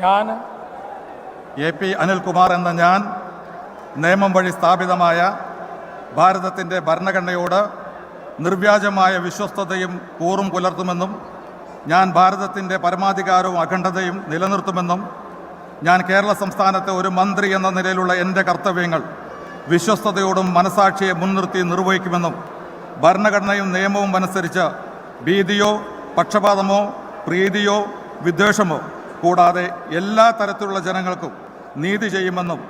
ഞാൻ AP അനിൽകുമാർ എന്ന ഞാൻ നിയമം വഴി സ്ഥാപിതമായ ഭാരതത്തിൻ്റെ ഭരണഘടനയോട് നിർവ്യാജമായ വിശ്വസ്തതയും കൂറും പുലർത്തുമെന്നും ഞാൻ ഭാരതത്തിൻ്റെ പരമാധികാരവും അഖണ്ഡതയും നിലനിർത്തുമെന്നും ഞാൻ കേരള സംസ്ഥാനത്തെ ഒരു മന്ത്രി എന്ന നിലയിലുള്ള എൻ്റെ കർത്തവ്യങ്ങൾ വിശ്വസ്തയോടും മനസാക്ഷിയെ മുൻനിർത്തി നിർവഹിക്കുമെന്നും ഭരണഘടനയും നിയമവും അനുസരിച്ച് ഭീതിയോ പക്ഷപാതമോ പ്രീതിയോ വിദ്വേഷമോ കൂടാതെ എല്ലാ തരത്തിലുള്ള ജനങ്ങൾക്കും നീതി ചെയ്യുമെന്നും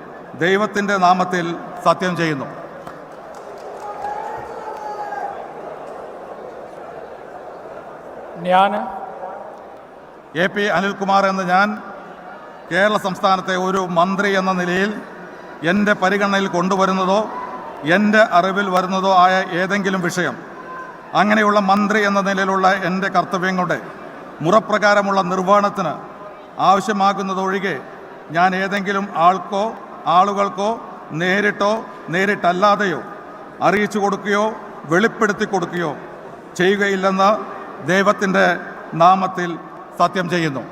ദൈവത്തിൻ്റെ നാമത്തിൽ സത്യം ചെയ്യുന്നു. ഞാൻ AP അനിൽകുമാർ എന്ന ഞാൻ കേരള സംസ്ഥാനത്തെ ഒരു മന്ത്രി എന്ന നിലയിൽ എൻ്റെ പരിഗണനയിൽ കൊണ്ടുവരുന്നതോ എൻ്റെ അറിവിൽ വരുന്നതോ ആയ ഏതെങ്കിലും വിഷയം അങ്ങനെയുള്ള മന്ത്രി എന്ന നിലയിലുള്ള എൻ്റെ കർത്തവ്യങ്ങളുടെ മുറപ്രകാരമുള്ള നിർവഹണത്തിന് ആവശ്യമാകുന്നതൊഴികെ ഞാൻ ഏതെങ്കിലും ആളുകൾക്കോ നേരിട്ടോ നേരിട്ടല്ലാതെയോ അറിയിച്ചു കൊടുക്കുകയോ വെളിപ്പെടുത്തി കൊടുക്കുകയോ ചെയ്യുകയില്ലെന്ന് ദൈവത്തിൻ്റെ നാമത്തിൽ സത്യം ചെയ്യുന്നു.